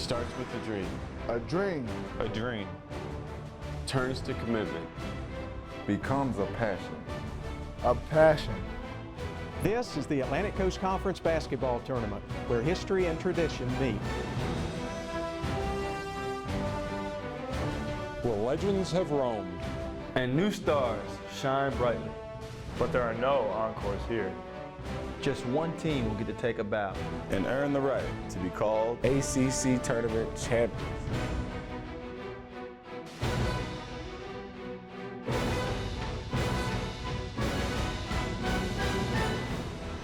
Starts with a dream. A dream. A dream. Turns to commitment. Becomes a passion. A passion. This is the Atlantic Coast Conference Basketball Tournament, where history and tradition meet. Where legends have roamed. And new stars shine brightly. But there are no encores here. Just one team will get to take a bow. And earn the right to be called ACC Tournament champions.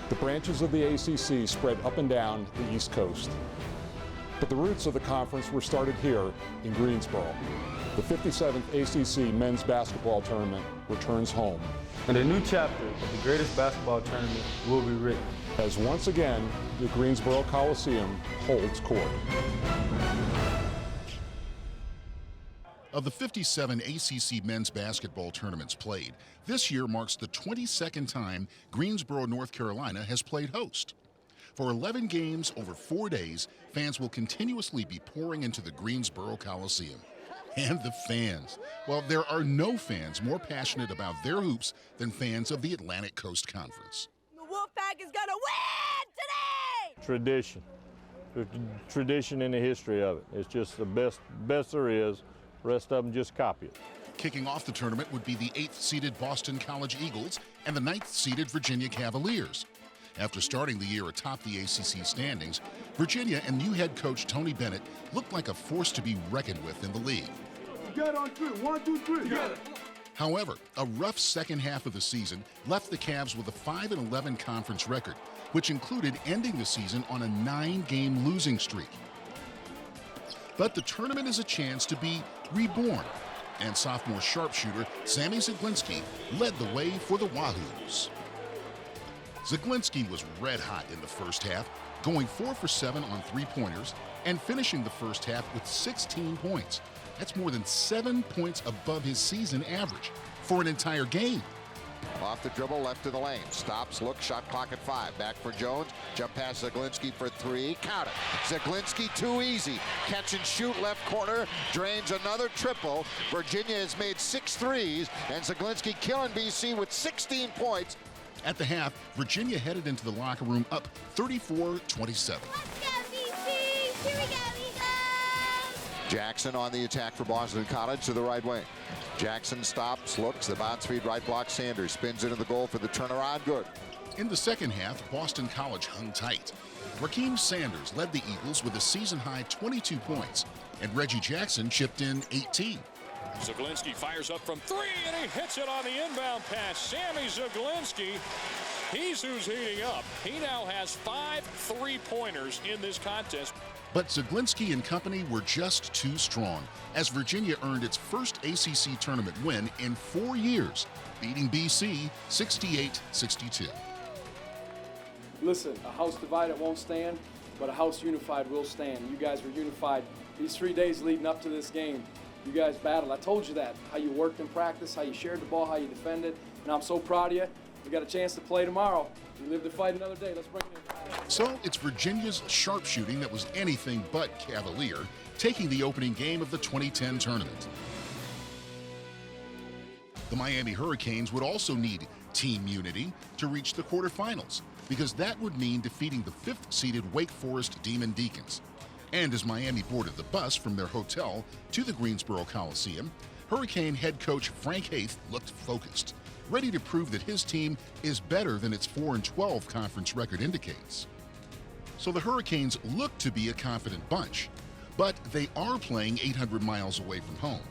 The branches of the ACC spread up and down the East Coast. But the roots of the conference were started here in Greensboro. The 57th ACC Men's Basketball Tournament returns home. And a new chapter of the greatest basketball tournament will be written. As once again, the Greensboro Coliseum holds court. Of the 57 ACC men's basketball tournaments played, this year marks the 22nd time Greensboro, North Carolina has played host. For 11 games over 4 days, fans will continuously be pouring into the Greensboro Coliseum. And the fans. Well, there are no fans more passionate about their hoops than fans of the Atlantic Coast Conference. The Wolfpack is going to win today! Tradition. There's tradition in the history of it. It's just the best there is. The rest of them just copy it. Kicking off the tournament would be the 8th-seeded Boston College Eagles and the 9th-seeded Virginia Cavaliers. After starting the year atop the ACC standings, Virginia and new head coach Tony Bennett looked like a force to be reckoned with in the league. Together on three. 1, 2, 3. Together. However, a rough second half of the season left the Cavs with a 5-11 conference record, which included ending the season on a 9-game losing streak. But the tournament is a chance to be reborn, and sophomore sharpshooter Stamie Zaglinski led the way for the Wahoos. Zaglinski was red hot in the first half, going 4 for 7 on three-pointers and finishing the first half with 16 points. That's more than 7 points above his season average for an entire game. Off the dribble, left to the lane. Stops, look, shot clock at 5. Back for Jones. Jump past Zaglinski for 3. Count it. Zaglinski too easy. Catch and shoot left corner. Drains another triple. Virginia has made 6 threes, and Zaglinski killing BC with 16 points. At the half, Virginia headed into the locker room up 34-27. Let's go, BC! Here we go, Eagles! Jackson on the attack for Boston College to the right wing. Jackson stops, looks, the bounce feed right block Sanders. Spins into the goal for the turnaround, good. In the second half, Boston College hung tight. Rakeem Sanders led the Eagles with a season-high 22 points, and Reggie Jackson chipped in 18. Zaglinski fires up from 3, and he hits it on the inbound pass. Stamie Zaglinski, he's who's heating up. He now has 5 3-pointers in this contest. But Zaglinski and company were just too strong, as Virginia earned its first ACC tournament win in 4 years, beating BC 68-62. Listen, a house divided won't stand, but a house unified will stand. You guys were unified these 3 days leading up to this game. You guys battled. I told you that. How you worked in practice, how you shared the ball, how you defended. And I'm so proud of you. We got a chance to play tomorrow. We live to fight another day. Let's bring it in. So it's Virginia's sharpshooting that was anything but cavalier, taking the opening game of the 2010 tournament. The Miami Hurricanes would also need team unity to reach the quarterfinals, because that would mean defeating the 5th-seeded Wake Forest Demon Deacons. And as Miami boarded the bus from their hotel to the Greensboro Coliseum, Hurricane head coach Frank Haith looked focused, ready to prove that his team is better than its 4-12 conference record indicates. So the Hurricanes look to be a confident bunch, but they are playing 800 miles away from home.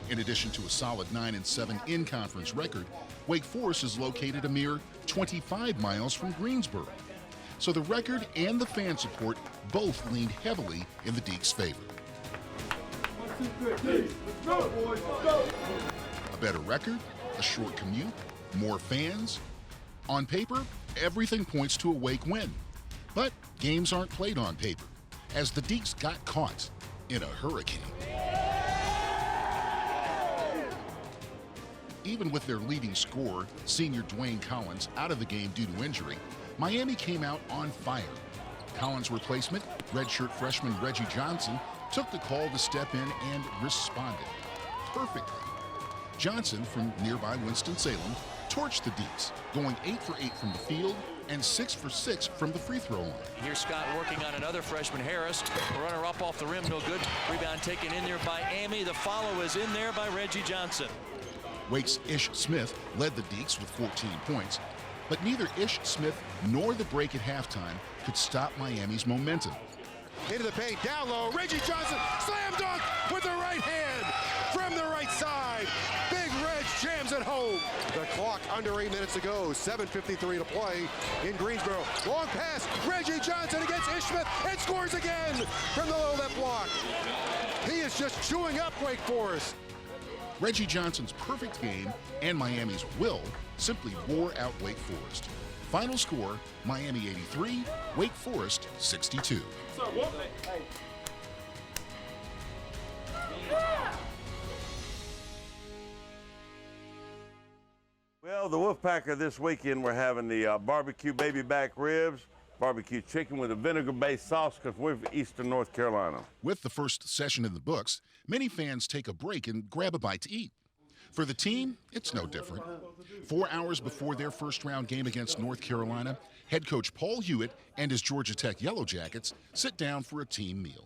In addition to a solid 9-7 in-conference record, Wake Forest is located a mere 25 miles from Greensboro. So the record and the fan support both leaned heavily in the Deacs' favor. A better record, a short commute, more fans. On paper, everything points to a Wake win. But games aren't played on paper, as the Deacs got caught in a hurricane. Even with their leading scorer, senior Dwayne Collins, out of the game due to injury, Miami came out on fire. Collins' replacement, redshirt freshman Reggie Johnson, took the call to step in and responded perfectly. Johnson from nearby Winston-Salem torched the Deeks, going 8 for 8 from the field and 6 for 6 from the free throw line. Here's Scott working on another freshman, Harris. Runner up off the rim, no good. Rebound taken in there by Amy. The follow is in there by Reggie Johnson. Wake's Ish Smith led the Deeks with 14 points, but neither Ish Smith nor the break at halftime could stop Miami's momentum. Into the paint, down low, Reggie Johnson, slam dunk with the right hand from the right side. Big Reg jams it home. The clock under 8 minutes to go, 7:53 to play in Greensboro. Long pass, Reggie Johnson against Ish Smith, and scores again from the low left block. He is just chewing up Wake Forest. Reggie Johnson's perfect game and Miami's will simply wore out Wake Forest. Final score, Miami 83, Wake Forest 62. Well, the Wolfpacker this weekend, we're having the barbecue baby back ribs, barbecue chicken with a vinegar-based sauce because we're from Eastern North Carolina. With the first session in the books, many fans take a break and grab a bite to eat. For the team, it's no different. 4 hours before their first-round game against North Carolina, head coach Paul Hewitt and his Georgia Tech Yellow Jackets sit down for a team meal.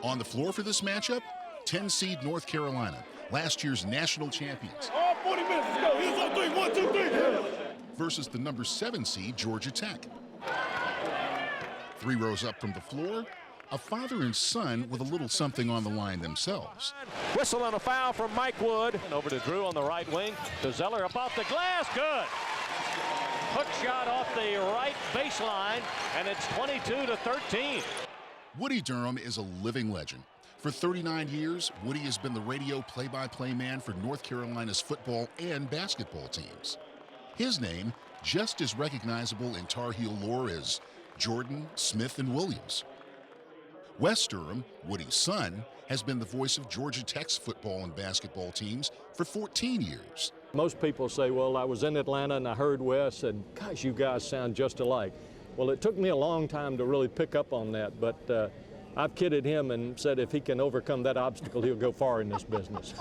On the floor for this matchup, 10-seed North Carolina, last year's national champions. All 40 minutes, let's go. Heels on 3, 1, 2, 3. Versus the number 7 seed Georgia Tech. 3 rows up from the floor, a father and son with a little something on the line themselves. Whistle on a foul from Mike Wood. And over to Drew on the right wing. To Zeller up off the glass. Good. Hook shot off the right baseline, and it's 22-13. Woody Durham is a living legend. For 39 years, Woody has been the radio play-by-play man for North Carolina's football and basketball teams. His name, just as recognizable in Tar Heel lore as Jordan, Smith, and Williams. Wes Durham, Woody's son, has been the voice of Georgia Tech's football and basketball teams for 14 years. Most people say, well, I was in Atlanta and I heard Wes and, gosh, you guys sound just alike. Well, it took me a long time to really pick up on that, but I've kidded him and said if he can overcome that obstacle, he'll go far in this business.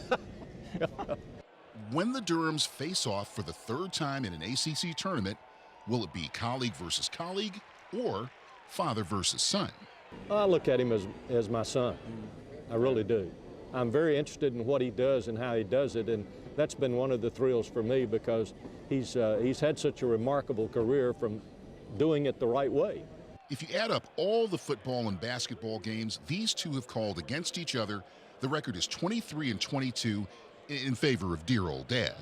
When the Durhams face off for the 3rd time in an ACC tournament, will it be colleague versus colleague or father versus son? I look at him as my son. I really do. I'm very interested in what he does and how he does it, and that's been one of the thrills for me because he's had such a remarkable career from doing it the right way. If you add up all the football and basketball games these two have called against each other, the record is 23-22 in favor of dear old dad.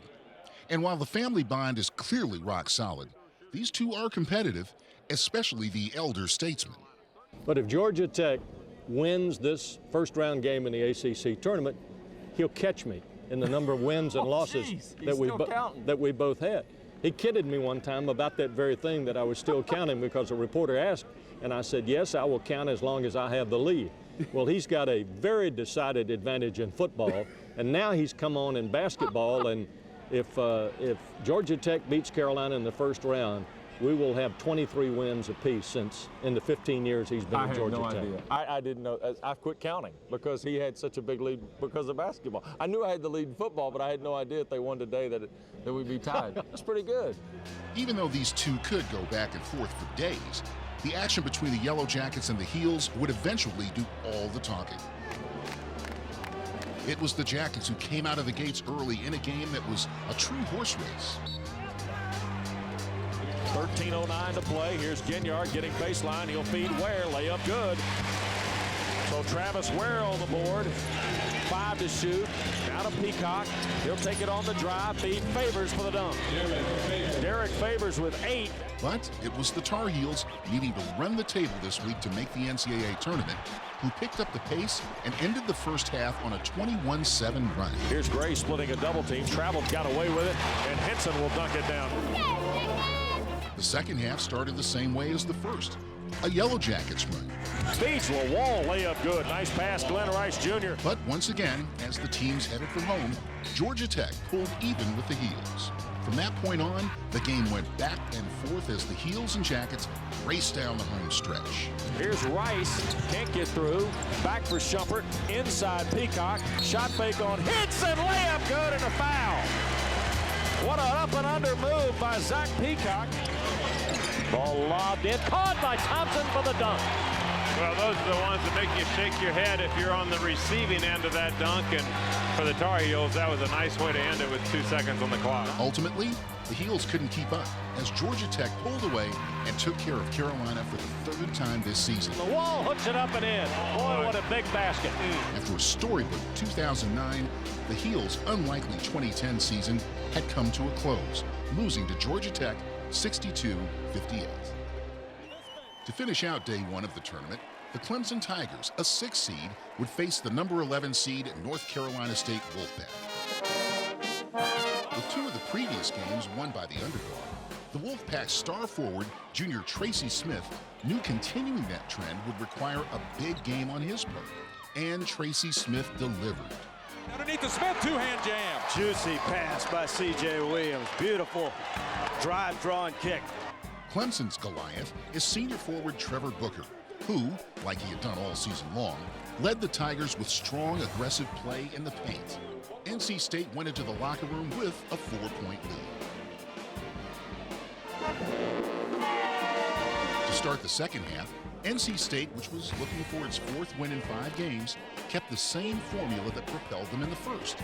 And while the family bond is clearly rock solid, these two are competitive, especially the elder statesman. But if Georgia Tech wins this first-round game in the ACC tournament, he'll catch me in the number of wins and losses that we both had. He kidded me one time about that very thing, that I was still counting because a reporter asked, and I said, yes, I will count as long as I have the lead. Well, he's got a very decided advantage in football, and now he's come on in basketball, and if Georgia Tech beats Carolina in the first round, we will have 23 wins apiece since in the 15 years he's been at Georgia Tech. Idea. I didn't know. I've quit counting because he had such a big lead because of basketball. I knew I had the lead in football, but I had no idea if they won today that we'd be tied. That's pretty good. Even though these two could go back and forth for days, the action between the Yellow Jackets and the Heels would eventually do all the talking. It was the Jackets who came out of the gates early in a game that was a true horse race. 13:09 to play. Here's Ginyard getting baseline. He'll feed Ware. Layup good. So Travis Ware on the board. 5 to shoot. Now to Peacock. He'll take it on the drive. Feed Favors for the dunk. Derrick Favors with 8. But it was the Tar Heels needing to run the table this week to make the NCAA tournament, who picked up the pace and ended the first half on a 21-7 run. Here's Gray splitting a double team. Traveled, got away with it, and Henson will dunk it down. The second half started the same way as the first, a Yellow Jackets run. Speeds Lawal, layup good. Nice pass, Glen Rice Jr. But once again, as the teams headed for home, Georgia Tech pulled even with the Heels. From that point on, the game went back and forth as the Heels and Jackets raced down the home stretch. Here's Rice, can't get through. Back for Shumpert, inside Peacock. Shot fake on hits and layup good and a foul. What an up and under move by Zach Peacock. Ball lobbed in, caught by Thompson for the dunk. Well, those are the ones that make you shake your head if you're on the receiving end of that dunk. And for the Tar Heels, that was a nice way to end it with 2 seconds on the clock. Ultimately, the Heels couldn't keep up as Georgia Tech pulled away and took care of Carolina for the 3rd time this season. The wall hooks it up and in. Boy, what a big basket. After a storybook 2009, the Heels' unlikely 2010 season had come to a close, losing to Georgia Tech 62-58. To finish out day 1 of the tournament, the Clemson Tigers, a 6th seed, would face the number 11 seed North Carolina State Wolfpack. With 2 of the previous games won by the underdog, the Wolfpack's star forward, junior Tracy Smith, knew continuing that trend would require a big game on his part. And Tracy Smith delivered. Underneath the Smith, 2-hand jam. Juicy pass by C.J. Williams. Beautiful drive, draw, and kick. Clemson's Goliath is senior forward Trevor Booker, who, like he had done all season long, led the Tigers with strong, aggressive play in the paint. NC State went into the locker room with a 4-point lead. To start the second half, NC State, which was looking for its 4th win in 5 games, kept the same formula that propelled them in the first.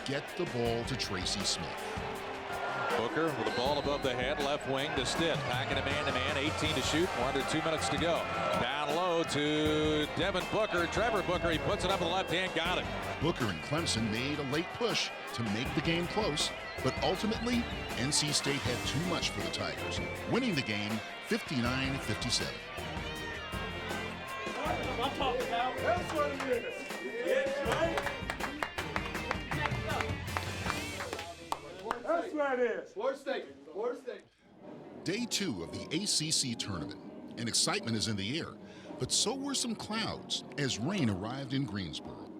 Get the ball to Tracy Smith. Booker with the ball above the head, left wing to Stitt. Packing a man-to-man, 18 to shoot, under 2 minutes to go. Down low to Devin Booker. Trevor Booker, he puts it up with the left hand, got it. Booker and Clemson made a late push to make the game close, but ultimately, NC State had too much for the Tigers, winning the game 59-57. That's what it is. Yeah, right? That's what it is. Florida State. Day 2 of the ACC Tournament, and excitement is in the air, but so were some clouds as rain arrived in Greensboro.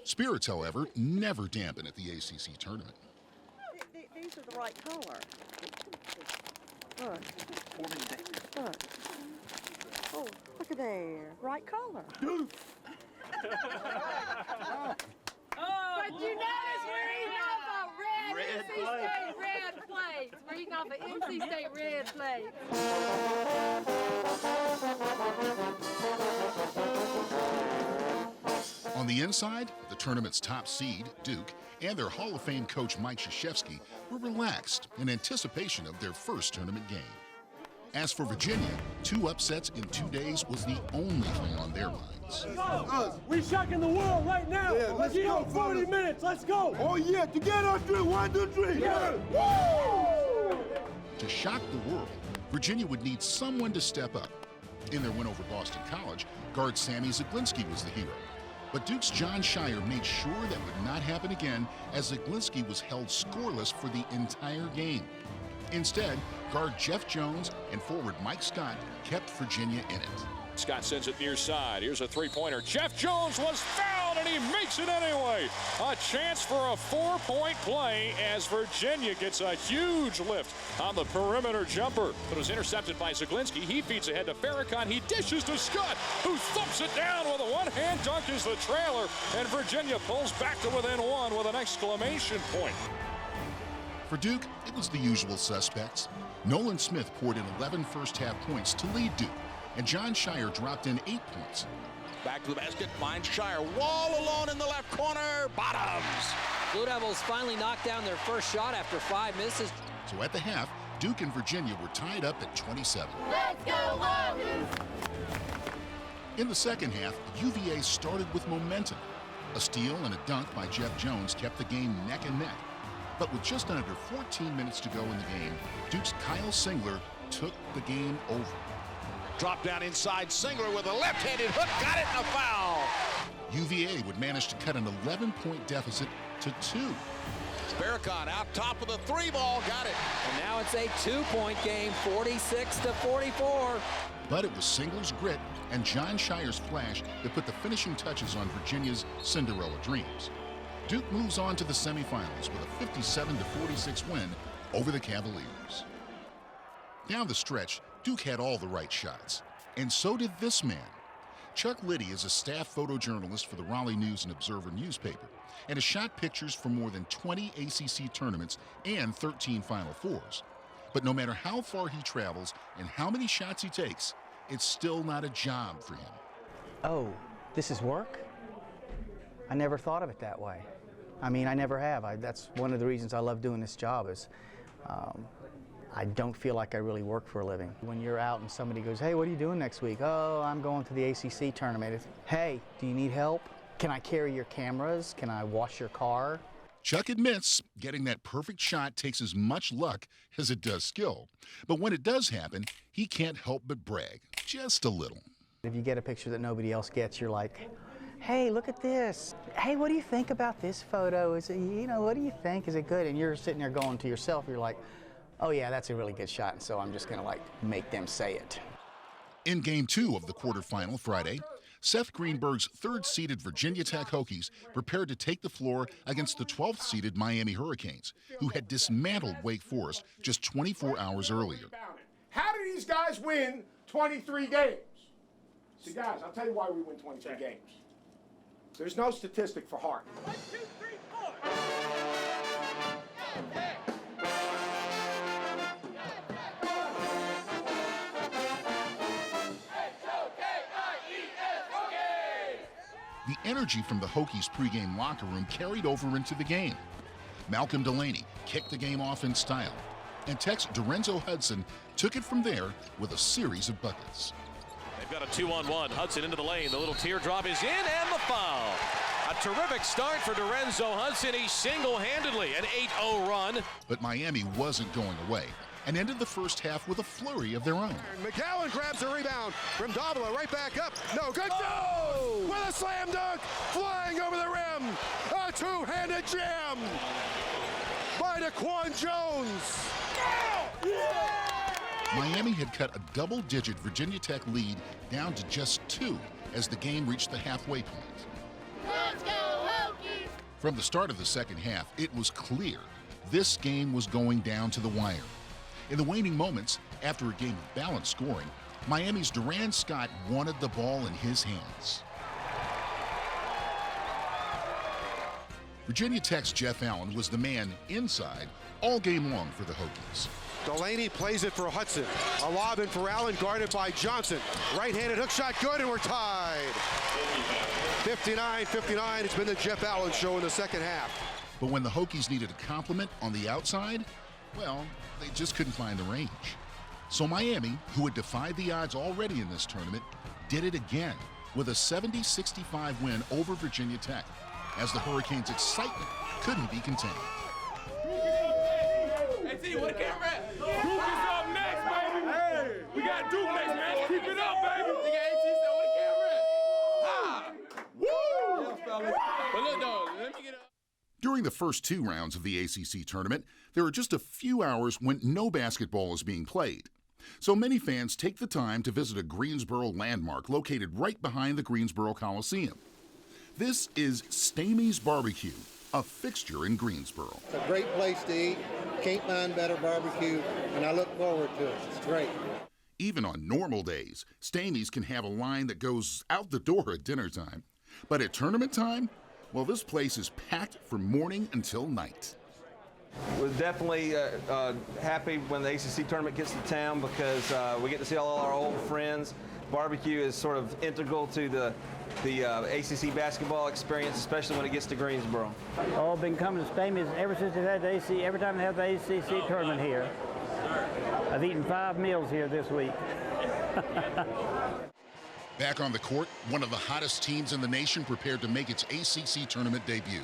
Spirits, however, never dampen at the ACC Tournament. These are the right color. Look. Look. Oh, look at there. Right color. But you notice we're eating off a red NC State red plates. We're eating off an NC State red plate. On the inside, the tournament's top seed, Duke, and their Hall of Fame coach Mike Krzyzewski were relaxed in anticipation of their first tournament game. As for Virginia, 2 upsets in 2 days was the only thing on their minds. We shocking the world right now. Yeah, let's go. 40 minutes. Let's go. Oh yeah, together 3. 1, 2, 3. Yeah. Woo! To shock the world, Virginia would need someone to step up. In their win over Boston College, guard Stamie Zaglinski was the hero. But Duke's Jon Scheyer made sure that would not happen again, as Zaglinski was held scoreless for the entire game. Instead, guard Jeff Jones and forward Mike Scott kept Virginia in it. Scott sends it near side. Here's a 3-pointer. Jeff Jones was fouled, and he makes it anyway. A chance for a 4-point play as Virginia gets a huge lift on the perimeter jumper. It was intercepted by Zaglinski. He feeds ahead to Farrakhan. He dishes to Scott, who thumps it down with a one-hand dunk as the trailer, and Virginia pulls back to within 1 with an exclamation point. For Duke, it was the usual suspects. Nolan Smith poured in 11 first-half points to lead Duke, and Jon Scheyer dropped in 8 points. Back to the basket, finds Scheyer. Wall alone in the left corner, bottoms. Blue Devils finally knocked down their first shot after 5 misses. So at the half, Duke and Virginia were tied up at 27. Let's go, Hogs! In the second half, UVA started with momentum. A steal and a dunk by Jeff Jones kept the game neck and neck. But with just under 14 minutes to go in the game, Duke's Kyle Singler took the game over. Drop down inside, Singler with a left-handed hook, got it and a foul. UVA would manage to cut an 11-point deficit to 2. Farrakhan out top of the 3-ball, got it. And now it's a 2-point game, 46-44. But it was Singler's grit and Jon Scheyer's flash that put the finishing touches on Virginia's Cinderella dreams. Duke moves on to the semifinals with a 57-46 win over the Cavaliers. Down the stretch, Duke had all the right shots, and so did this man. Chuck Liddy is a staff photojournalist for the Raleigh News and Observer newspaper and has shot pictures for more than 20 ACC tournaments and 13 Final Fours. But no matter how far he travels and how many shots he takes, it's still not a job for him. Oh, this is work? I never thought of it that way. I mean, I never have. That's one of the reasons I love doing this job is I don't feel like I really work for a living. When you're out and somebody goes, hey, what are you doing next week? Oh, I'm going to the ACC tournament. It's, hey, do you need help? Can I carry your cameras? Can I wash your car? Chuck admits getting that perfect shot takes as much luck as it does skill. But when it does happen, he can't help but brag, just a little. If you get a picture that nobody else gets, you're like, hey, look at this. Hey, what do you think about this photo? Is it, what do you think? Is it good? And you're sitting there going to yourself, you're like, oh yeah, that's a really good shot, and so I'm just gonna make them say it. In Game 2 of the quarterfinal Friday, Seth Greenberg's third-seeded Virginia Tech Hokies prepared to take the floor against the 12th-seeded Miami Hurricanes, who had dismantled Wake Forest just 24 hours earlier. How do these guys win 23 games? See, guys, I'll tell you why we win 23 games. There's no statistic for heart. 1, 2, 3, 4. The energy from the Hokies pregame locker room carried over into the game. Malcolm Delaney kicked the game off in style, and Tech's Dorenzo Hudson took it from there with a series of buckets. They've got a 2-on-1. Hudson into the lane. The little teardrop is in, and the foul. A terrific start for Dorenzo Hudson. He single-handedly an 8-0 run. But Miami wasn't going away and ended the first half with a flurry of their own. McGowan grabs a rebound from Davila right back up. No good. Oh! With a slam dunk, flying over the rim. A two-handed jam by DeQuan Jones. Miami had cut a double-digit Virginia Tech lead down to just 2 as the game reached the halfway point. Let's go, Hokies! From the start of the second half, it was clear this game was going down to the wire. In the waning moments, after a game of balanced scoring, Miami's Duran Scott wanted the ball in his hands. Virginia Tech's Jeff Allen was the man inside all game long for the Hokies. Delaney plays it for Hudson. A lob in for Allen, guarded by Johnson. Right-handed hook shot, good, and we're tied. 59-59, it's been the Jeff Allen show in the second half. But when the Hokies needed a compliment on the outside, well, they just couldn't find the range. So Miami, who had defied the odds already in this tournament, did it again with a 70-65 win over Virginia Tech, as the Hurricanes' excitement couldn't be contained. Hey, T, what the camera at? Duke is up next, baby. Hey, we got Duke next, man. Keep it up, baby. We got AT, so what the camera at? Ha! Woo! Yeah, fellas. But look, dog, let me get up. During the first 2 rounds of the ACC tournament, there are just a few hours when no basketball is being played. So many fans take the time to visit a Greensboro landmark located right behind the Greensboro Coliseum. This is Stamie's Barbecue, a fixture in Greensboro. It's a great place to eat. Can't find better barbecue, and I look forward to it. It's great. Even on normal days, Stamie's can have a line that goes out the door at dinner time. But at tournament time, well, this place is packed from morning until night. We're definitely happy when the ACC tournament gets to town because we get to see all our old friends. Barbecue is sort of integral to the ACC basketball experience, especially when it gets to Greensboro. Oh, I've been coming to Stamie's ever since they've had the ACC. Every time they have the ACC tournament here, I've eaten 5 meals here this week. Back on the court, one of the hottest teams in the nation prepared to make its ACC tournament debut.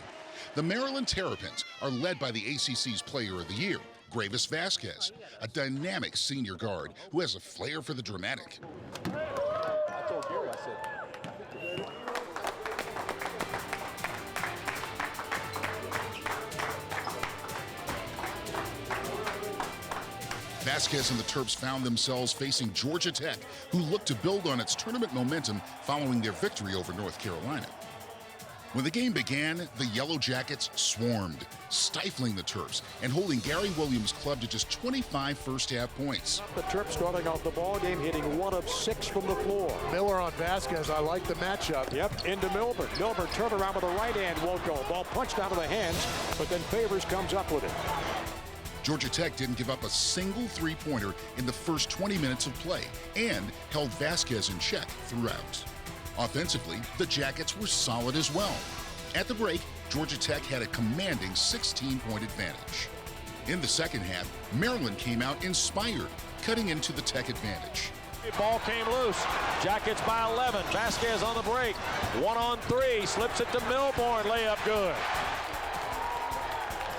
The Maryland Terrapins are led by the ACC's Player of the Year, Gravis Vasquez, a dynamic senior guard who has a flair for the dramatic. I told Gary, I said, Vasquez and the Terps found themselves facing Georgia Tech, who looked to build on its tournament momentum following their victory over North Carolina. When the game began, the Yellow Jackets swarmed, stifling the Terps and holding Gary Williams' club to just 25 first-half points. The Terps starting off the ball game, hitting 1 of 6 from the floor. Miller on Vasquez, I like the matchup. Yep, into Milburn. Milburn turned around with the right hand, won't go. Ball punched out of the hands, but then Favors comes up with it. Georgia Tech didn't give up a single three-pointer in the first 20 minutes of play and held Vasquez in check throughout. Offensively, the Jackets were solid as well. At the break, Georgia Tech had a commanding 16-point advantage. In the second half, Maryland came out inspired, cutting into the Tech advantage. Ball came loose. Jackets by 11. Vasquez on the break. 1-on-3. Slips it to Milburn. Layup good.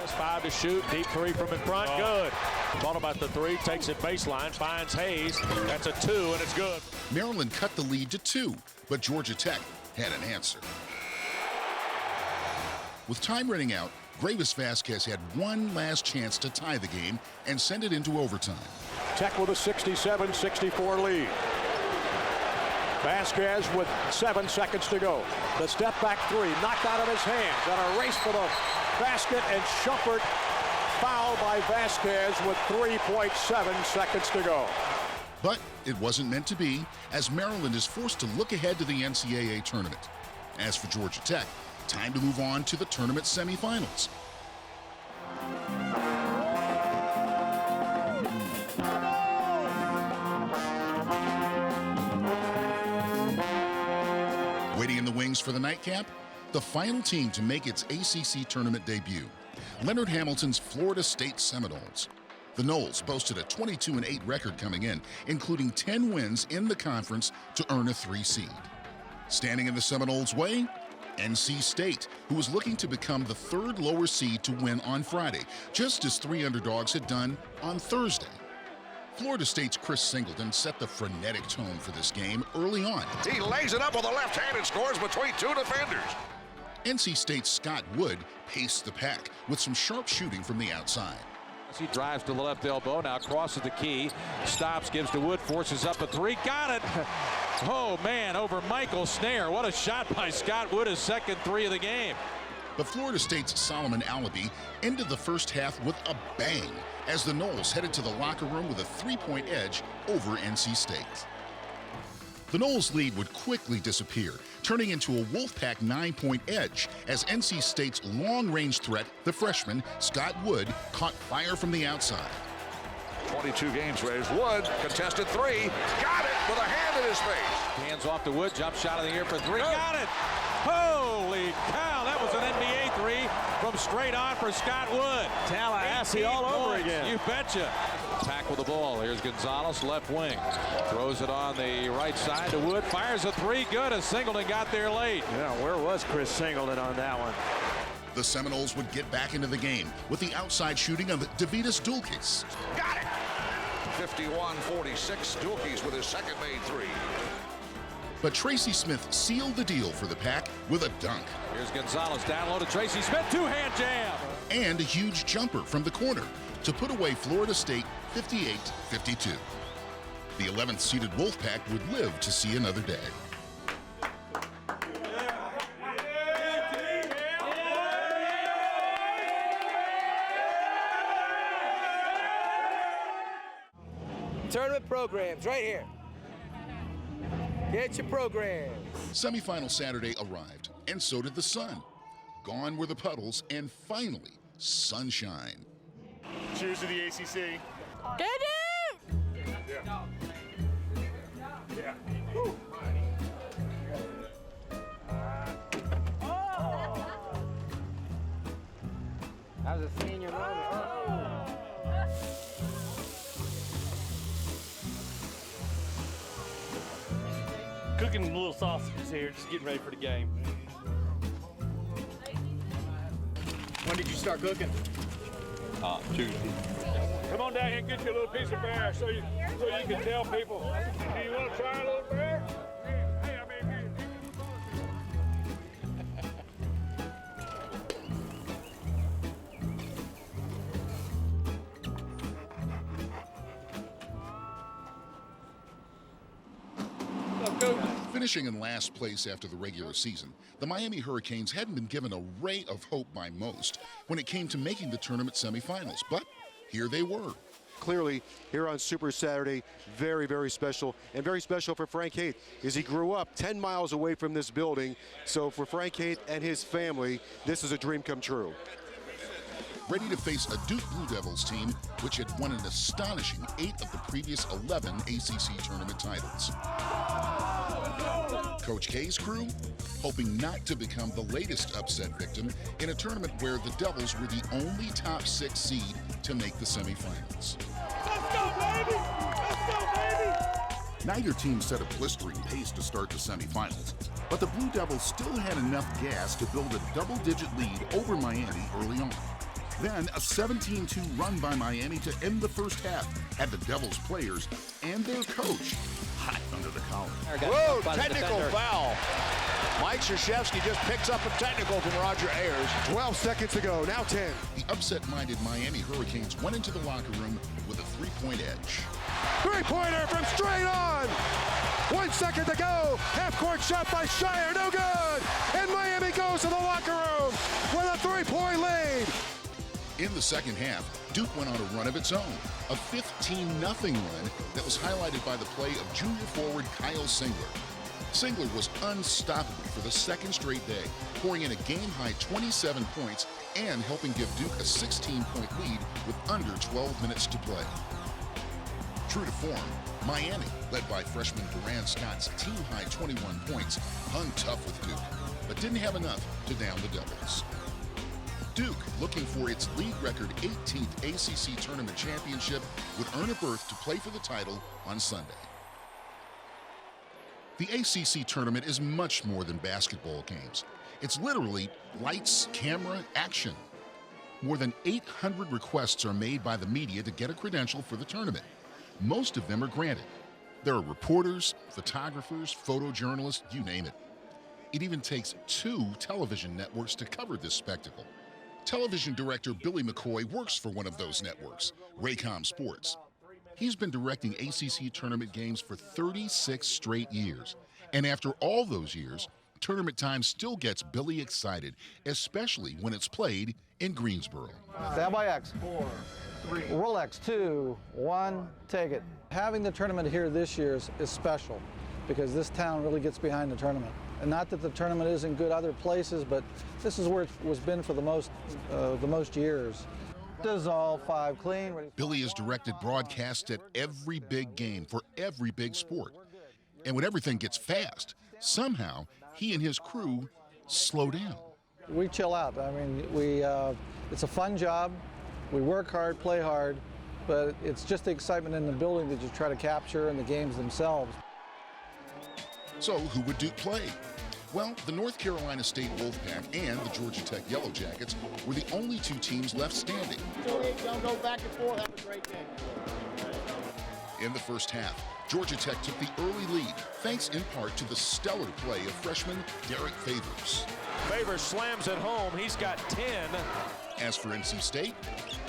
5 to shoot. Deep 3 from in front. Good. Thought about the 3. Takes it baseline. Finds Hayes. That's a 2, and it's good. Maryland cut the lead to 2, but Georgia Tech had an answer. With time running out, Gravis Vasquez had one last chance to tie the game and send it into overtime. Tech with a 67-64 lead. Vasquez with 7 seconds to go. The step back 3 knocked out of his hands, and a race for the basket, and Shumpert fouled by Vasquez with 3.7 seconds to go. But it wasn't meant to be, as Maryland is forced to look ahead to the NCAA tournament. As for Georgia Tech, time to move on to the tournament semifinals. Waiting in the wings for the nightcap, the final team to make its ACC tournament debut, Leonard Hamilton's Florida State Seminoles. The Noles boasted a 22-8 record coming in, including 10 wins in the conference to earn a 3 seed. Standing in the Seminoles' way, NC State, who was looking to become the 3rd lower seed to win on Friday, just as 3 underdogs had done on Thursday. Florida State's Chris Singleton set the frenetic tone for this game early on. He lays it up with a left hand and scores between 2 defenders. NC State's Scott Wood paced the pack with some sharp shooting from the outside. He drives to the left elbow, now crosses the key, stops, gives to Wood, forces up a 3, got it! Oh man, over Michael Snare. What a shot by Scott Wood, his second 3 of the game. But Florida State's Solomon Alabi ended the first half with a bang as the Noles headed to the locker room with a 3-point edge over NC State. The Noles' lead would quickly disappear, turning into a Wolfpack 9-point edge as NC State's long-range threat, the freshman, Scott Wood, caught fire from the outside. 22 games raised. Wood, contested 3, got it with a hand in his face. Hands off to Wood, jump shot of the air for 3, got it! Holy cow, that was an NBA 3 from straight on for Scott Wood. Tallahassee all over again. You betcha. Tackle the ball. Here's Gonzalez, left wing. Throws it on the right side to Wood. Fires a 3, good as Singleton got there late. Yeah, where was Chris Singleton on that one? The Seminoles would get back into the game with the outside shooting of Davidas Dulkis. Got it! 51-46, Dulkis with his second made 3. But Tracy Smith sealed the deal for the Pack with a dunk. Here's Gonzalez down low to Tracy Smith, 2-hand jam. And a huge jumper from the corner to put away Florida State 58-52. The 11th seeded Wolfpack would live to see another day. Tournament programs right here. Get your programs. Semifinal Saturday arrived, and so did the sun. Gone were the puddles, and finally, sunshine. Cheers to the ACC. Get it! Yeah. Yeah. That was a senior moment. Cooking little sausages here, just getting ready for the game. When did you start cooking? Tuesday. Come on down here and get you a little piece of bear so you can tell people. Do you want to try a little bear? Hey, I mean, Coach. Finishing in last place after the regular season, the Miami Hurricanes hadn't been given a ray of hope by most when it came to making the tournament semifinals, but here they were. Clearly, here on Super Saturday, very, very special, and very special for Frank Haith, as he grew up 10 miles away from this building. So for Frank Haith and his family, this is a dream come true. Ready to face a Duke Blue Devils team which had won an astonishing 8 of the previous 11 ACC Tournament titles. Coach K's crew hoping not to become the latest upset victim in a tournament where the Devils were the only top 6 seed to make the semifinals. Let's go, baby! Let's go, baby! Neither team set a blistering pace to start the semifinals, but the Blue Devils still had enough gas to build a double-digit lead over Miami early on. Then a 17-2 run by Miami to end the first half had the Devils players and their coach hot under the collar. Whoa, technical foul. Mike Krzyzewski just picks up a technical from Roger Ayers. 12 seconds to go, now 10. The upset-minded Miami Hurricanes went into the locker room with a 3-point edge. Three-pointer from straight on. 1 second to go. Half-court shot by Scheyer, no good. And Miami goes to the locker room with a 3-point lead. In the second half, Duke went on a run of its own, a 15-0 run that was highlighted by the play of junior forward Kyle Singler. Singler was unstoppable for the second straight day, pouring in a game-high 27 points and helping give Duke a 16-point lead with under 12 minutes to play. True to form, Miami, led by freshman Duran Scott's team-high 21 points, hung tough with Duke, but didn't have enough to down the Devils. Duke, looking for its league record 18th ACC Tournament championship, would earn a berth to play for the title on Sunday. The ACC Tournament is much more than basketball games. It's literally lights, camera, action. More than 800 requests are made by the media to get a credential for the tournament. Most of them are granted. There are reporters, photographers, photojournalists, you name it. It even takes 2 television networks to cover this spectacle. Television director Billy McCoy works for one of those networks, Raycom Sports. He's been directing ACC tournament games for 36 straight years. And after all those years, tournament time still gets Billy excited, especially when it's played in Greensboro. Stand by X. 4, 3. Roll X. 2, 1, take it. Having the tournament here this year is special because this town really gets behind the tournament. And not that the tournament isn't good other places, but this is where it was been for the most years. Dissolve 5 clean. Billy has directed broadcasts at every big game for every big sport. And when everything gets fast, somehow he and his crew slow down. We chill out. I mean, it's a fun job. We work hard, play hard, but it's just the excitement in the building that you try to capture in the games themselves. So who would Duke play? Well, the North Carolina State Wolfpack and the Georgia Tech Yellow Jackets were the only 2 teams left standing. Don't go back and forth. Have a great game. In the first half, Georgia Tech took the early lead, thanks in part to the stellar play of freshman Derrick Favors. Favors slams it home. He's got 10. As for NC State,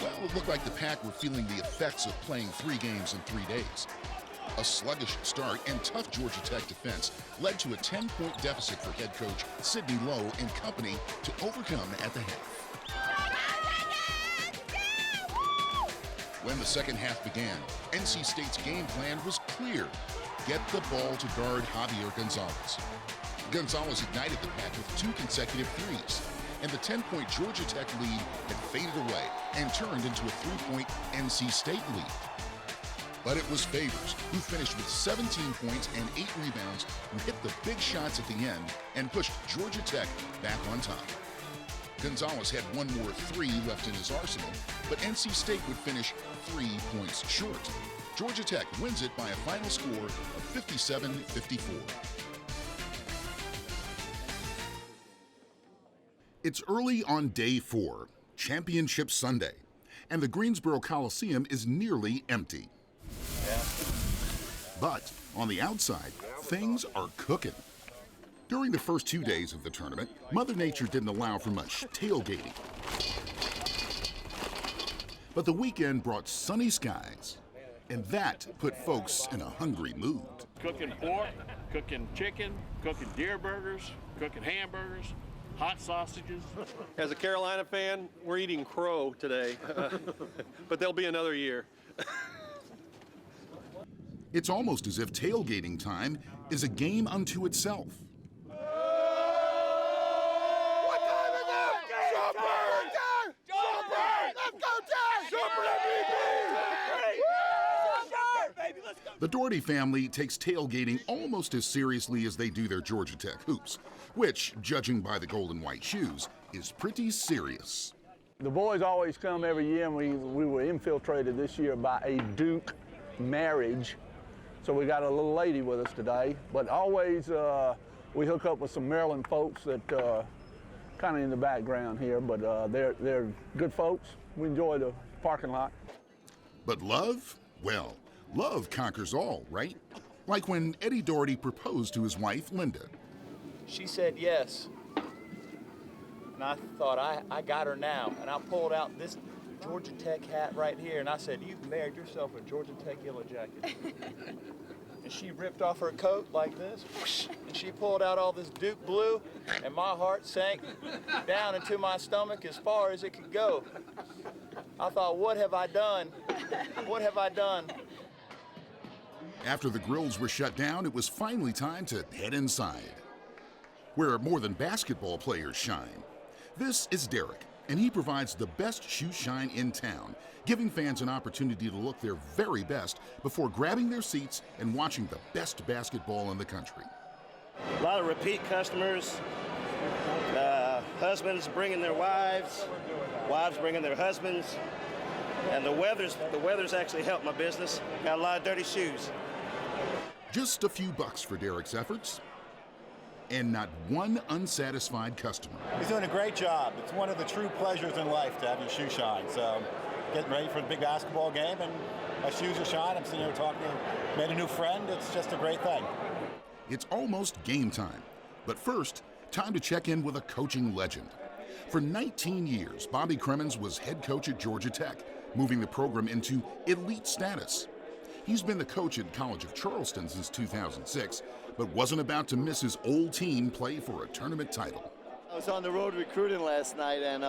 well, it looked like the Pack were feeling the effects of playing 3 games in 3 days. A sluggish start and tough Georgia Tech defense led to a 10-point deficit for head coach Sidney Lowe and company to overcome at the half. When the second half began, NC State's game plan was clear. Get the ball to guard Javier Gonzalez. Gonzalez ignited the Pack with 2 consecutive threes, and the 10-point Georgia Tech lead had faded away and turned into a 3-point NC State lead. But it was Favors who finished with 17 points and 8 rebounds, who hit the big shots at the end and pushed Georgia Tech back on top. Gonzalez had 1 more 3 left in his arsenal, but NC State would finish 3 points short. Georgia Tech wins it by a final score of 57-54. It's early on day 4, Championship Sunday, and the Greensboro Coliseum is nearly empty. But on the outside, things are cooking. During the first 2 days of the tournament, Mother Nature didn't allow for much tailgating. But the weekend brought sunny skies, and that put folks in a hungry mood. Cooking pork, cooking chicken, cooking deer burgers, cooking hamburgers, hot sausages. As a Carolina fan, we're eating crow today, but there'll be another year. It's almost as if tailgating time is a game unto itself. What time is it? Shumpert! Shumpert! Let's go, Terry! Shumpert MVP! Baby, let's go! The Doherty family takes tailgating almost as seriously as they do their Georgia Tech hoops, which, judging by the gold and white shoes, is pretty serious. The boys always come every year, and we were infiltrated this year by a Duke marriage. So we got a little lady with us today, but always we hook up with some Maryland folks that kind of in the background here, but they're good folks. We enjoy the parking lot. But love? Well, love conquers all, right? Like when Eddie Doherty proposed to his wife, Linda. She said yes, and I thought I got her now, and I pulled out this Georgia Tech hat right here, and I said, "You've married yourself a Georgia Tech yellow jacket." And she ripped off her coat like this, whoosh, and she pulled out all this Duke blue, and my heart sank down into my stomach as far as it could go. I thought, what have I done? What have I done? After the grills were shut down, it was finally time to head inside, where more than basketball players shine. This is Derrick, and he provides the best shoe shine in town, giving fans an opportunity to look their very best before grabbing their seats and watching the best basketball in the country. A lot of repeat customers, husbands bringing their wives, wives bringing their husbands, and the weather's actually helped my business. Got a lot of dirty shoes. Just a few bucks for Derrick's efforts, and not one unsatisfied customer. He's doing a great job. It's one of the true pleasures in life to have your shoe shine. So getting ready for the big basketball game, and my shoes are shine. I'm sitting here talking, made a new friend. It's just a great thing. It's almost game time. But first, time to check in with a coaching legend. For 19 years, Bobbie Kremens was head coach at Georgia Tech, moving the program into elite status. He's been the coach at College of Charleston since 2006, but wasn't about to miss his old team play for a tournament title. I was on the road recruiting last night and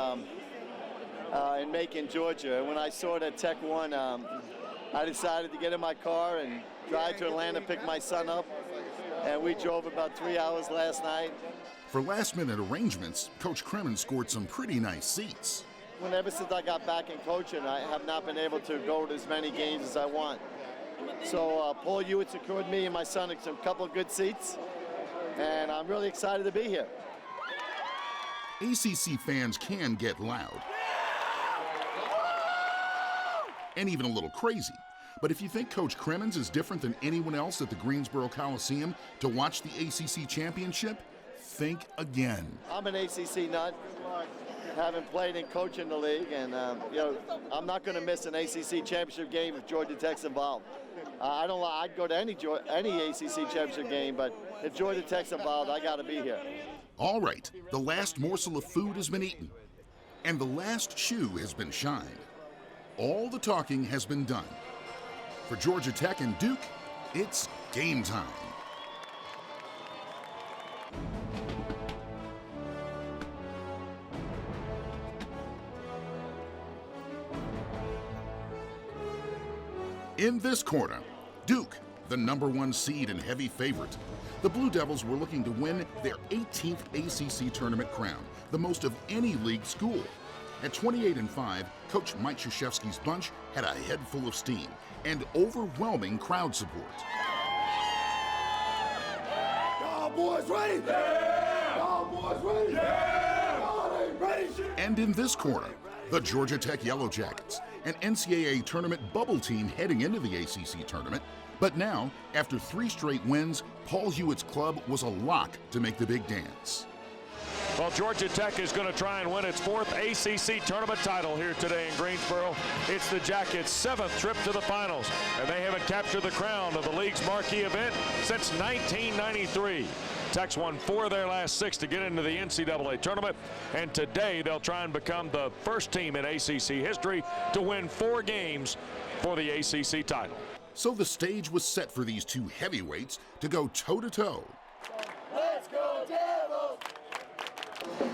in Macon, Georgia. And when I saw that Tech won, I decided to get in my car and drive to Atlanta, pick my son up. And we drove about 3 hours last night. For last-minute arrangements, Coach Kremens scored some pretty nice seats. Ever since I got back in coaching, I have not been able to go to as many games as I want. So Paul Hewitt secured me and my son a couple of good seats, and I'm really excited to be here. ACC fans can get loud, and even a little crazy. But if you think Coach Kremens is different than anyone else at the Greensboro Coliseum to watch the ACC championship, think again. I'm an ACC nut, having played and coached in the league, and I'm not going to miss an ACC championship game if Georgia Tech's involved. I'd go to any ACC championship game, but if Georgia Tech's involved, I got to be here. All right, the last morsel of food has been eaten, and the last shoe has been shined. All the talking has been done. For Georgia Tech and Duke, it's game time. In this corner, Duke, the #1 seed and heavy favorite. The Blue Devils were looking to win their 18th ACC tournament crown, the most of any league school. At 28-5, Coach Mike Krzyzewski's bunch had a head full of steam and overwhelming crowd support. Y'all boys ready? Yeah! Y'all boys ready? Yeah! Y'all ain't ready, shit! And in this corner, the Georgia Tech Yellow Jackets, an NCAA tournament bubble team heading into the ACC tournament. But now, after 3 straight wins, Paul Hewitt's club was a lock to make the big dance. Well, Georgia Tech is going to try and win its 4th ACC tournament title here today in Greensboro. It's the Jackets' 7th trip to the finals, and they haven't captured the crown of the league's marquee event since 1993. Tech's won 4 of their last 6 to get into the NCAA tournament, and today they'll try and become the first team in ACC history to win 4 games for the ACC title. So the stage was set for these two heavyweights to go toe-to-toe. Let's go, Devils!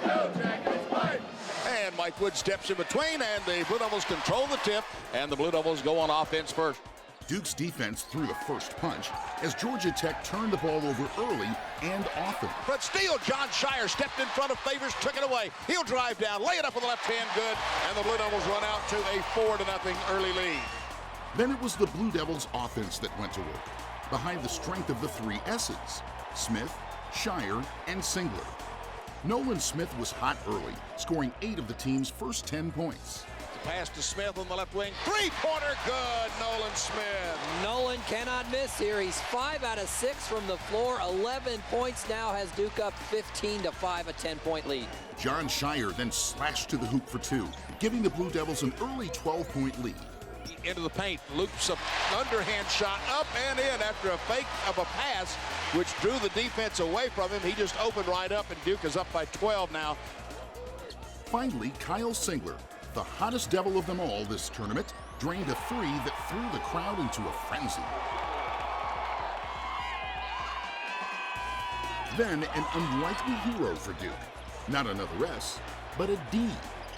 Go, Jackets, fight! And Mike Wood steps in between, and the Blue Devils control the tip, and the Blue Devils go on offense first. Duke's defense threw the first punch as Georgia Tech turned the ball over early and often. But still, Jon Scheyer stepped in front of Favors, took it away. He'll drive down, lay it up with the left hand, good, and the Blue Devils run out to a 4-0 early lead. Then it was the Blue Devils offense that went to work, behind the strength of the three S's, Smith, Scheyer, and Singler. Nolan Smith was hot early, scoring 8 of the team's first 10 points. Pass to Smith on the left wing. Three-pointer, good, Nolan Smith. Nolan cannot miss here. He's 5 out of 6 from the floor. 11 points now, has Duke up 15-5, a 10-point lead. Jon Scheyer then slashed to the hoop for 2, giving the Blue Devils an early 12-point lead. Into the paint, loops an underhand shot up and in after a fake of a pass, which drew the defense away from him. He just opened right up, and Duke is up by 12 now. Finally, Kyle Singler, the hottest Devil of them all this tournament, drained a 3 that threw the crowd into a frenzy. Then an unlikely hero for Duke. Not another S, but a D,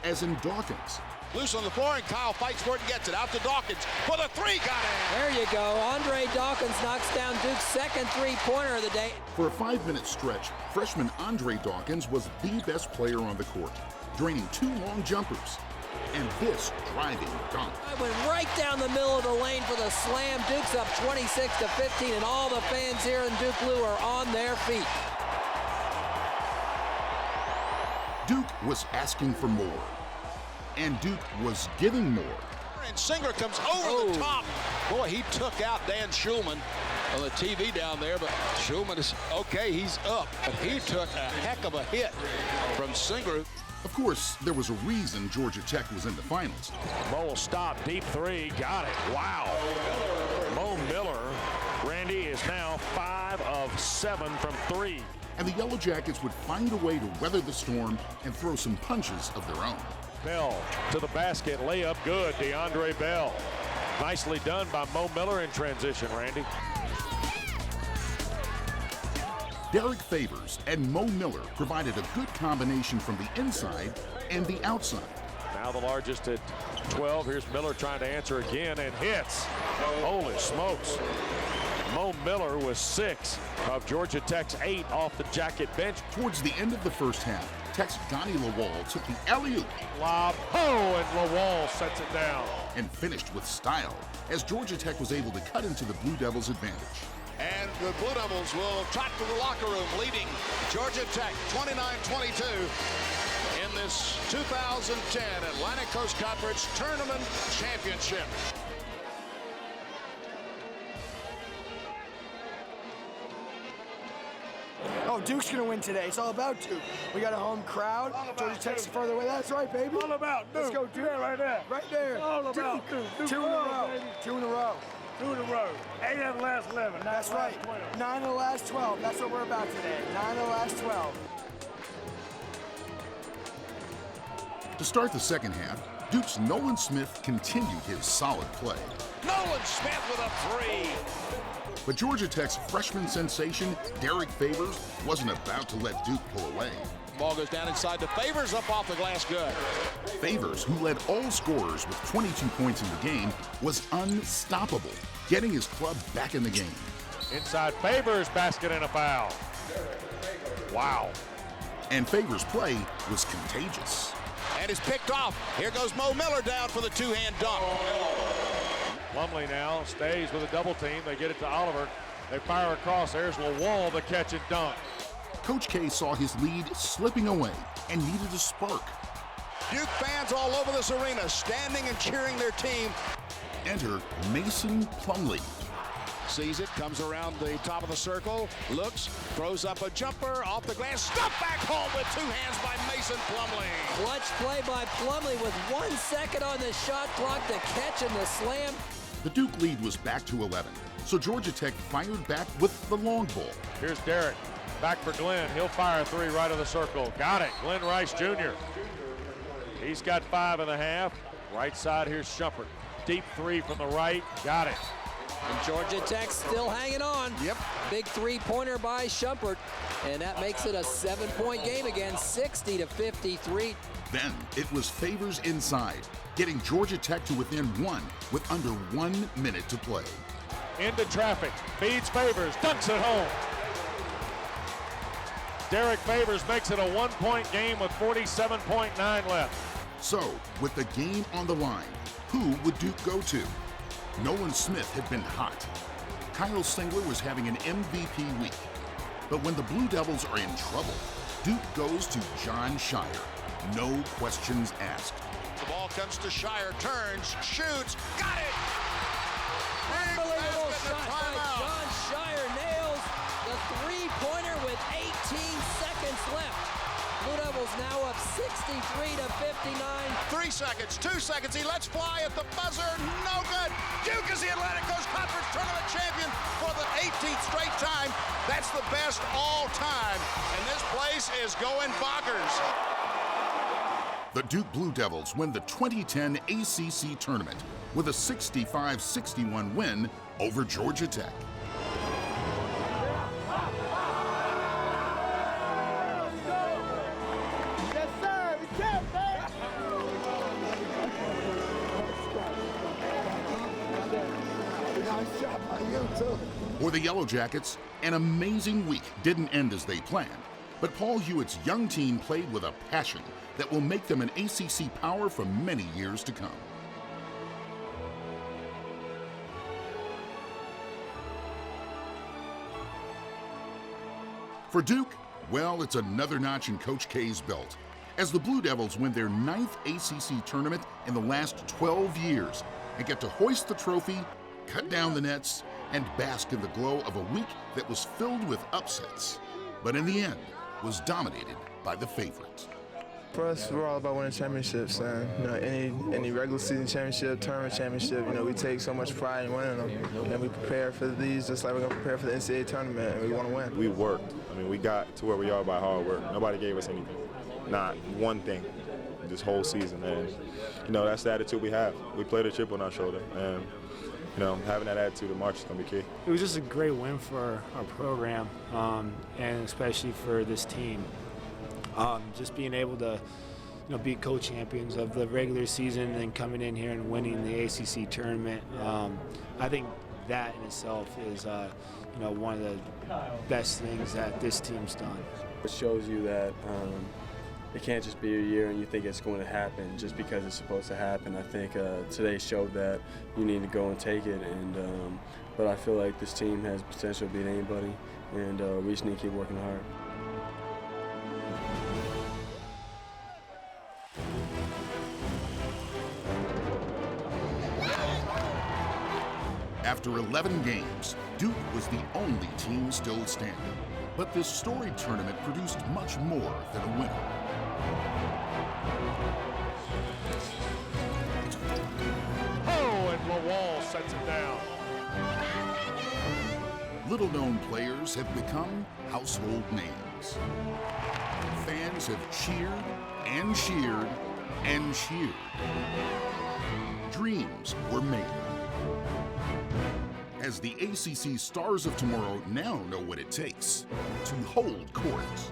as in Dawkins. Loose on the floor, and Kyle fights for it and gets it out to Dawkins for the 3, got it. There you go. Andre Dawkins knocks down Duke's second three-pointer of the day. For a 5-minute stretch, freshman Andre Dawkins was the best player on the court, draining 2 long jumpers. And this driving dunk. I went right down the middle of the lane for the slam. Duke's up 26-15, and all the fans here in Duke Blue are on their feet. Duke was asking for more, and Duke was giving more. And Singler comes over the top. Boy, he took out Dan Schulman on the TV down there, but Schulman is okay, he's up. But he took a heck of a hit from Singler. Of course, there was a reason Georgia Tech was in the finals. Mo will stop, deep 3, got it, wow. Mo Miller, Randy, is now 5 of 7 from 3. And the Yellow Jackets would find a way to weather the storm and throw some punches of their own. Bell to the basket, layup good, DeAndre Bell. Nicely done by Mo Miller in transition, Randy. Derrick Favors and Mo Miller provided a good combination from the inside and the outside. Now the largest at 12. Here's Miller trying to answer again and hits. Holy smokes. Mo Miller was 6 of Georgia Tech's 8 off the Jacket bench. Towards the end of the first half, Tech's Donnie Lawal took the alley-oop. Lob, and Lawal sets it down. And finished with style, as Georgia Tech was able to cut into the Blue Devils' advantage. And the Blue Devils will trot to the locker room, leading Georgia Tech 29-22 in this 2010 Atlantic Coast Conference Tournament Championship. Oh, Duke's gonna win today. It's all about Duke. We got a home crowd. Georgia Tech's further away. That's right, baby. All about Duke. Let's go, Duke. Yeah, right there. Right there. All about Duke. Duke. 2 in a row. Baby. 2 in a row. 2 in a row. 8 out of the last 11. That's right. 9 of the last 12. That's what we're about today. 9 of the last 12. To start the second half, Duke's Nolan Smith continued his solid play. Nolan Smith with a 3. But Georgia Tech's freshman sensation, Derrick Favors, wasn't about to let Duke pull away. Ball goes down inside to Favors, up off the glass, good. Favors, who led all scorers with 22 points in the game, was unstoppable, getting his club back in the game. Inside Favors, basket and a foul. Wow. And Favors' play was contagious. And is picked off. Here goes Mo Miller down for the 2-hand dunk. Plumlee now stays with a double team. They get it to Oliver. They fire across. There's Lawal to catch and dunk. Coach K saw his lead slipping away and needed a spark. Duke fans all over this arena standing and cheering their team. Enter Mason Plumlee. Sees it, comes around the top of the circle, looks, throws up a jumper off the glass, stuffed back home with 2 hands by Mason Plumlee. Clutch play by Plumlee with 1 second on the shot clock to catch and the slam. The Duke lead was back to 11, so Georgia Tech fired back with the long ball. Here's Derrick, back for Glen. He'll fire a 3 right of the circle. Got it, Glen Rice Jr. He's got 5 and a half. Right side, here's Shumpert. Deep 3 from the right, got it. And Georgia Tech still hanging on. Yep. Big three-pointer by Shumpert, and that makes it a 7-point game again, 60-53. Then it was Favors inside, getting Georgia Tech to within 1 with under 1 minute to play. Into traffic, feeds Favors, dunks it home. Derrick Favors makes it a 1-point game with 47.9 left. So, with the game on the line, who would Duke go to? Nolan Smith had been hot. Kyle Singler was having an MVP week. But when the Blue Devils are in trouble, Duke goes to Jon Scheyer. No questions asked. The ball comes to Scheyer, turns, shoots, got it! Unbelievable shot by Jon Scheyer, nails the three-pointer with 18 seconds left. Blue Devils now up 63-59. 3 seconds, 2 seconds, he lets fly at the buzzer, no good. Duke is the Atlantic Coast Conference Tournament champion for the 18th straight time. That's the best all time, and this place is going bonkers. The Duke Blue Devils win the 2010 ACC Tournament with a 65-61 win over Georgia Tech. For the Yellow Jackets, an amazing week didn't end as they planned, but Paul Hewitt's young team played with a passion that will make them an ACC power for many years to come. For Duke, well, it's another notch in Coach K's belt, as the Blue Devils win their 9th ACC tournament in the last 12 years and get to hoist the trophy, cut down the nets, and bask in the glow of a week that was filled with upsets, but in the end was dominated by the favorites. For us, we're all about winning championships, and any regular season championship, tournament championship, we take so much pride in winning them, and we prepare for these just like we're gonna prepare for the NCAA tournament, and we want to win. We worked. We got to where we are by hard work. Nobody gave us anything, not one thing, this whole season, and that's the attitude we have. We played a chip on our shoulder, and having that attitude in March is going to be key. It was just a great win for our program, and especially for this team. Just being able to, be co-champions of the regular season and coming in here and winning the ACC tournament. I think that in itself is, one of the best things that this team's done. It shows you that it can't just be a year and you think it's going to happen just because it's supposed to happen. I think today showed that you need to go and take it, and but I feel like this team has potential to beat anybody, and we just need to keep working hard. After 11 games, Duke was the only team still standing. But this storied tournament produced much more than a winner. Oh, and Lawal sets it down. Little-known players have become household names. Fans have cheered and cheered and cheered. Dreams were made. As the ACC Stars of Tomorrow now know what it takes to hold court.